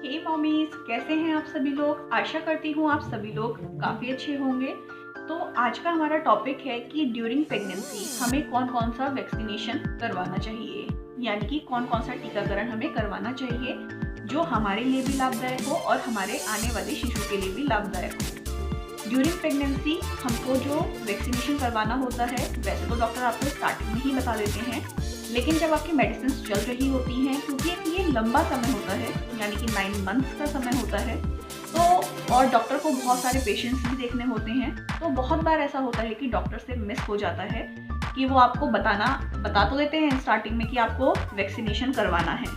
हे mommies, कैसे हैं आप सभी लोग। आशा करती हूँ आप सभी लोग काफ़ी अच्छे होंगे। तो आज का हमारा टॉपिक है कि ड्यूरिंग प्रेगनेंसी हमें कौन कौन सा वैक्सीनेशन करवाना चाहिए, यानी कि कौन कौन सा टीकाकरण हमें करवाना चाहिए जो हमारे लिए भी लाभदायक हो और हमारे आने वाले शिशु के लिए भी लाभदायक हो। ड्यूरिंग प्रेगनेंसी हमको जो वैक्सीनेशन करवाना होता है वैसे तो डॉक्टर आपको स्टार्टिंग में ही बता देते हैं, लेकिन जब आपकी मेडिसिन चल रही होती हैं, क्योंकि ये लंबा समय होता है यानी कि 9 मंथ्स का समय होता है, तो और डॉक्टर को बहुत सारे पेशेंट्स भी देखने होते हैं, तो बहुत बार ऐसा होता है कि डॉक्टर से मिस हो जाता है कि वो आपको बता तो देते हैं स्टार्टिंग में कि आपको वैक्सीनेशन करवाना है,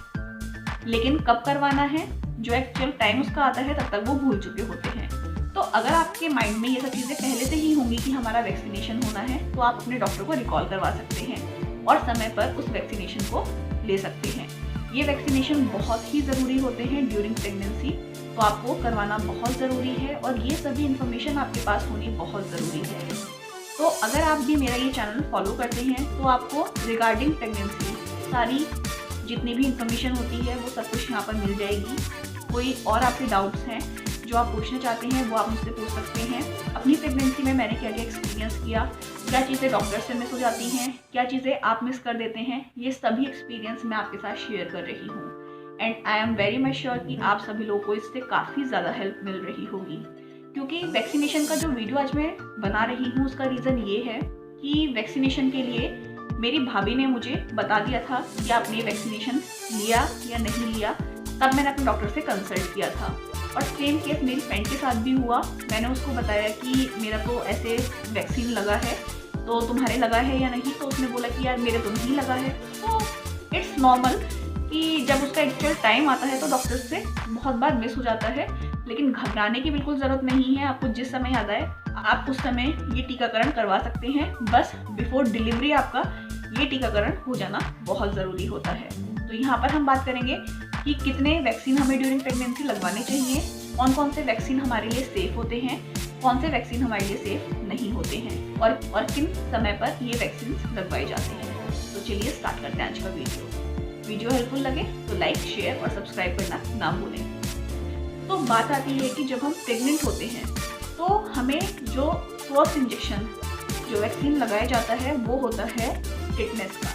लेकिन कब करवाना है जो एक्चुअल टाइम उसका आता है तब तक वो भूल चुके होते हैं। तो अगर आपके माइंड में ये सब चीज़ें पहले से ही होंगी कि हमारा वैक्सीनेशन होना है, तो आप अपने डॉक्टर को रिकॉल करवा सकते हैं और समय पर उस वैक्सीनेशन को ले सकते हैं। ये वैक्सीनेशन बहुत ही ज़रूरी होते हैं ड्यूरिंग प्रेगनेंसी, तो आपको करवाना बहुत ज़रूरी है और ये सभी इन्फॉर्मेशन आपके पास होनी बहुत ज़रूरी है। तो अगर आप भी मेरा ये चैनल फॉलो करते हैं तो आपको रिगार्डिंग प्रेगनेंसी सारी जितनी भी इन्फॉर्मेशन होती है वो सब कुछ यहाँ पर मिल जाएगी। कोई और आपके डाउट्स हैं जो आप पूछना चाहते हैं वो आप मुझसे पूछ सकते हैं। अपनी प्रेगनेंसी में मैंने क्या क्या एक्सपीरियंस किया, क्या चीज़ें डॉक्टर से मिस हो जाती हैं, क्या चीज़ें आप मिस कर देते हैं, ये सभी एक्सपीरियंस मैं आपके साथ शेयर कर रही हूँ। And I am very much sure कि आप सभी लोगों को इससे काफ़ी ज़्यादा हेल्प मिल रही होगी, क्योंकि वैक्सीनेशन का जो वीडियो आज मैं बना रही हूँ उसका रीज़न ये है कि वैक्सीनेशन के लिए मेरी भाभी ने मुझे बता दिया था कि आपने वैक्सीनेशन लिया या नहीं लिया, तब मैंने अपने डॉक्टर से कंसल्ट किया था। और सेम केस मेरी फ्रेंड के साथ भी हुआ। मैंने उसको बताया कि मेरा तो ऐसे वैक्सीन लगा है, तो तुम्हारे लगा है या नहीं, तो उसने बोला कि यार मेरे तो नहीं लगा है। तो इट्स नॉर्मल कि जब उसका एक्चुअल टाइम आता है तो डॉक्टर से बहुत बार मिस हो जाता है, लेकिन घबराने की बिल्कुल ज़रूरत नहीं है। आपको जिस समय याद आए आप उस समय ये टीकाकरण करवा सकते हैं। बस बिफोर डिलीवरी आपका ये टीकाकरण हो जाना बहुत ज़रूरी होता है। तो यहाँ पर हम बात करेंगे कि कितने वैक्सीन हमें ड्यूरिंग प्रेगनेंसी लगवाने चाहिए, कौन कौन से वैक्सीन हमारे लिए सेफ़ होते हैं, कौन से वैक्सीन हमारे लिए सेफ़ नहीं होते हैं और किन समय पर ये वैक्सीन लगवाए जाते हैं। तो चलिए स्टार्ट करते हैं आज का वीडियो हेल्पफुल लगे तो लाइक, शेयर और सब्सक्राइब करना ना भूलें। तो बात आती है कि जब हम प्रेग्नेंट होते हैं तो हमें जो फर्स्ट इंजेक्शन जो वैक्सीन लगाया जाता है वो होता है टिटनेस का।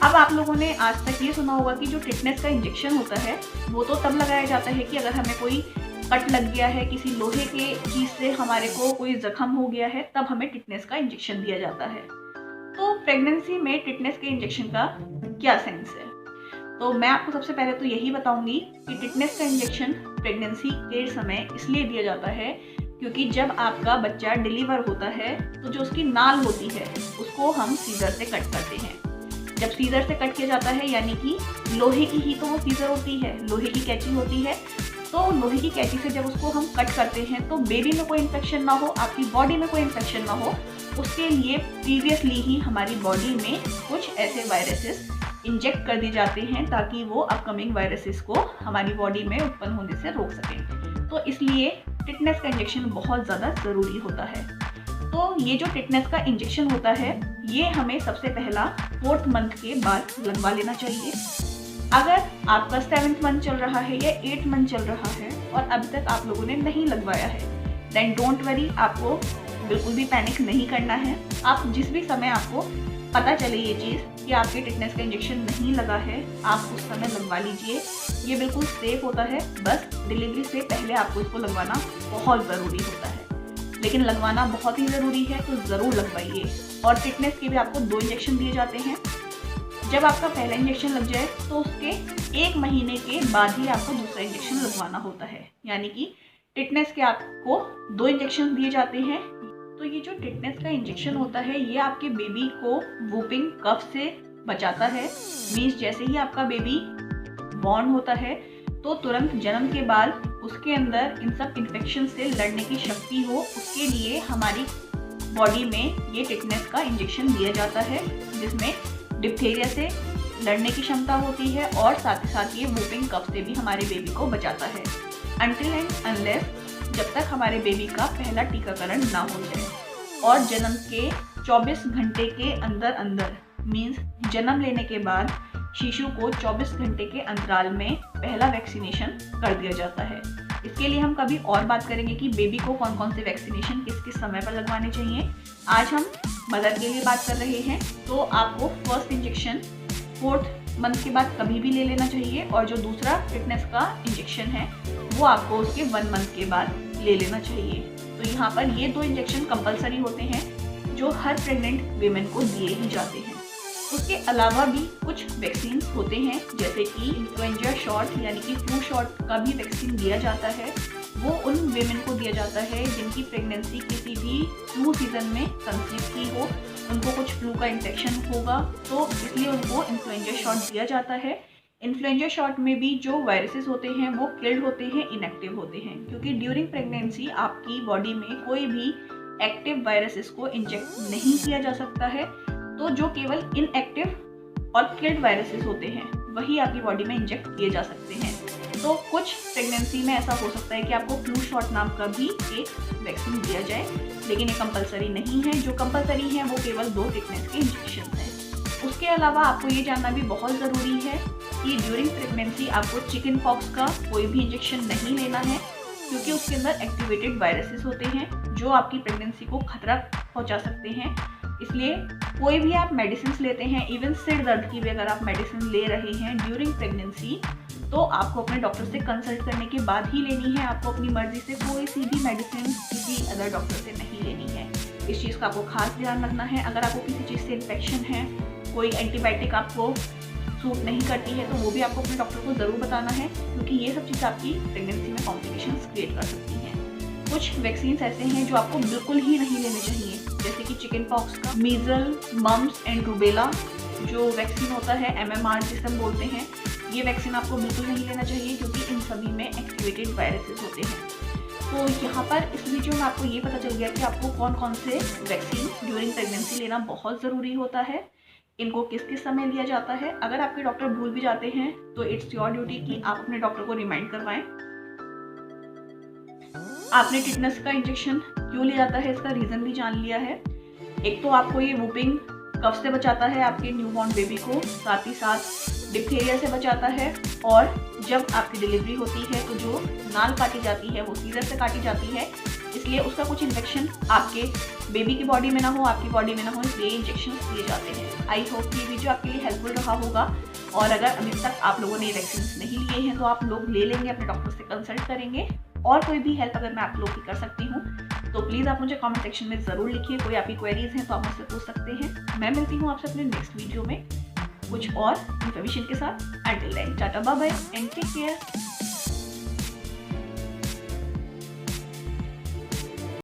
अब आप लोगों ने आज तक ये सुना होगा कि जो टिटनेस का इंजेक्शन होता है वो तो तब लगाया जाता है कि अगर हमें कोई कट लग गया है, किसी लोहे के चीज़ से हमारे को कोई जख्म हो गया है, तब हमें टिटनेस का इंजेक्शन दिया जाता है। तो प्रेगनेंसी में टिटनेस के इंजेक्शन का क्या सेंस है, तो मैं आपको सबसे पहले तो यही बताऊंगी कि टिटनेस का इंजेक्शन प्रेगनेंसी के समय इसलिए दिया जाता है क्योंकि जब आपका बच्चा डिलीवर होता है तो जो उसकी नाल होती है उसको हम सीजर से कट करते हैं। जब सीजर से कट किया जाता है यानी कि लोहे की ही तो वो सीजर होती है, लोहे की कैंची होती है, तो लोहे की कैंची से जब उसको हम कट करते हैं तो बेबी में कोई इन्फेक्शन ना हो, आपकी बॉडी में कोई इन्फेक्शन ना हो, उसके लिए प्रीवियसली ही हमारी बॉडी में कुछ ऐसे वायरसेस इंजेक्ट कर दिए जाते हैं ताकि वो अपकमिंग वायरसेस को हमारी बॉडी में उत्पन्न होने से रोक सकें। तो इसलिए टिटनेस का इंजेक्शन बहुत ज़्यादा ज़रूरी होता है। तो ये जो टिटनेस का इंजेक्शन होता है ये हमें सबसे पहला 4th मंथ के बाद लगवा लेना चाहिए। अगर आपका 7th मंथ चल रहा है या 8th मंथ चल रहा है और अभी तक आप लोगों ने नहीं लगवाया है, देन डोंट वरी, आपको बिल्कुल भी पैनिक नहीं करना है। आप जिस भी समय आपको पता चले ये चीज़ कि आपके टिटनेस का इंजेक्शन नहीं लगा है, आप उस समय लगवा लीजिए। ये बिल्कुल सेफ होता है, बस डिलीवरी से पहले आपको इसको लगवाना बहुत ज़रूरी होता है, लेकिन लगवाना बहुत ही ज़रूरी है तो ज़रूर लगवाइए। और टिटनेस के भी आपको 2 इंजेक्शन दिए जाते हैं। जब आपका पहला इंजेक्शन लग जाए तो उसके 1 महीने के बाद ही आपको दूसरा इंजेक्शन लगवाना होता है, यानी कि टिटनेस के आपको 2 इंजेक्शन दिए जाते हैं। तो ये जो टिटनेस का इंजेक्शन होता है ये आपके बेबी को वूपिंग कफ से बचाता है। मीन्स जैसे ही आपका बेबी बॉर्न होता है तो तुरंत जन्म के बाद उसके अंदर इन सब इन्फेक्शन से लड़ने की शक्ति हो, उसके लिए हमारी बॉडी में ये टिटनेस का इंजेक्शन दिया जाता है, जिसमें डिप्थीरिया से लड़ने की क्षमता होती है और साथ ही साथ ये वूपिंग कफ से भी हमारे बेबी को बचाता है। अनटिल एंड अनलेस जब तक हमारे बेबी का पहला टीकाकरण ना हो जाए और जन्म के 24 घंटे के अंदर अंदर मीन्स जन्म लेने के बाद शिशु को 24 घंटे के अंतराल में पहला वैक्सीनेशन कर दिया जाता है। इसके लिए हम कभी और बात करेंगे कि बेबी को कौन कौन से वैक्सीनेशन किस किस समय पर लगवाने चाहिए। आज हम मदर के लिए बात कर रहे हैं। तो आपको फर्स्ट इंजेक्शन 4th मंथ के बाद कभी भी ले लेना चाहिए और जो दूसरा फिटनेस का इंजेक्शन है वो आपको उसके 1 मंथ के बाद ले लेना चाहिए। तो यहाँ पर ये 2 इंजेक्शन कंपलसरी होते हैं जो हर प्रेग्नेंट वीमेन को दिए ही जाते हैं। उसके अलावा भी कुछ वैक्सीन होते हैं जैसे कि इन्फ्लुएंजा शॉट यानी कि फ्लू शॉट का भी वैक्सीन दिया जाता है। वो उन वीमेन को दिया जाता है जिनकी प्रेगनेंसी किसी भी फ्लू सीजन में कंसीव की हो, उनको कुछ फ्लू का इन्फेक्शन होगा तो इसलिए उनको इन्फ्लुएंजा शॉट दिया जाता है। इन्फ्लुएंजा शॉट में भी जो वायरसेस होते हैं वो किल्ड होते हैं, इनएक्टिव होते हैं, क्योंकि ड्यूरिंग प्रेगनेंसी आपकी बॉडी में कोई भी एक्टिव वायरसेस को इंजेक्ट नहीं किया जा सकता है। तो जो केवल इनएक्टिव और किल्ड वायरसेस होते हैं वही आपकी बॉडी में इंजेक्ट किए जा सकते हैं। तो कुछ प्रेगनेंसी में ऐसा हो सकता है कि आपको फ्लू शॉट नाम का भी एक वैक्सीन दिया जाए, लेकिन ये कंपलसरी नहीं है। जो कंपलसरी है वो केवल 2 टिटनेस के इंजेक्शन हैं। उसके अलावा आपको ये जानना भी बहुत ज़रूरी है कि ड्यूरिंग प्रेगनेंसी आपको चिकन पॉक्स का कोई भी इंजेक्शन नहीं लेना है, क्योंकि उसके अंदर एक्टिवेटेड वायरसेस होते हैं जो आपकी प्रेगनेंसी को खतरा पहुंचा सकते हैं। इसलिए कोई भी आप मेडिसिन लेते हैं, इवन सिर दर्द की भी अगर आप मेडिसिन ले रहे हैं ड्यूरिंग प्रेगनेंसी, तो आपको अपने डॉक्टर से कंसल्ट करने के बाद ही लेनी है। आपको अपनी मर्जी से कोई सी भी मेडिसिन किसी अदर डॉक्टर से नहीं लेनी है। इस चीज़ का आपको खास ध्यान रखना है। अगर आपको किसी चीज़ से इन्फेक्शन है, कोई एंटीबायोटिक आपको सूट नहीं करती है, तो वो भी आपको अपने डॉक्टर को ज़रूर बताना है, क्योंकि ये सब चीज़ आपकी प्रेगनेंसी में कॉम्प्लिकेशंस क्रिएट कर सकती हैं। कुछ वैक्सीन ऐसे हैं जो आपको बिल्कुल ही नहीं लेने चाहिए, जैसे कि चिकन पॉक्स का, मीजल, मम्स एंड रूबेला जो वैक्सीन होता है, MMR जिसे हम बोलते हैं, ये वैक्सीन आपको बिल्कुल नहीं लेना चाहिए क्योंकि इन सभी में एक्टिवेटेड वायरसेस होते हैं। तो यहाँ पर इस वीडियो में आपको ये पता चल गया कि आपको कौन कौन से वैक्सीन ड्यूरिंग प्रेगनेंसी लेना बहुत ज़रूरी होता है, इनको किस किस समय लिया जाता है। अगर आपके डॉक्टर भूल भी जाते हैं तो इट्स योर ड्यूटी कि आप अपने डॉक्टर को रिमाइंड करवाएं। आपने टिटनेस का इंजेक्शन क्यों लिया जाता है इसका रीज़न भी जान लिया है। एक तो आपको ये वूपिंग कफ से बचाता है आपके न्यूबॉर्न बेबी को, साथ ही साथ डिप्थीरिया से बचाता है, और जब आपकी डिलीवरी होती है तो जो नाल काटी जाती है वो सीजर से काटी जाती है, इसलिए उसका कुछ इन्फेक्शन आपके बेबी की बॉडी में ना हो, आपकी बॉडी में ना हो, इसलिए इंजेक्शन दिए जाते हैं। आई होप कि ये वीडियो आपके लिए हेल्पफुल रहा होगा, और अगर अभी तक आप लोगों ने वैक्सीन नहीं लिए हैं तो आप लोग ले लेंगे, अपने डॉक्टर से कंसल्ट करेंगे। और कोई भी हेल्प अगर मैं आप लोग की कर सकती हूँ तो प्लीज़ आप मुझे कमेंट सेक्शन में ज़रूर लिखिए। कोई आपकी क्वेरीज हैं तो आप मुझसे पूछ सकते हैं। मैं मिलती हूँ आपसे अपने नेक्स्ट वीडियो में कुछ और इन्फॉर्मेशन के साथ। Until then tata bye bye and take care.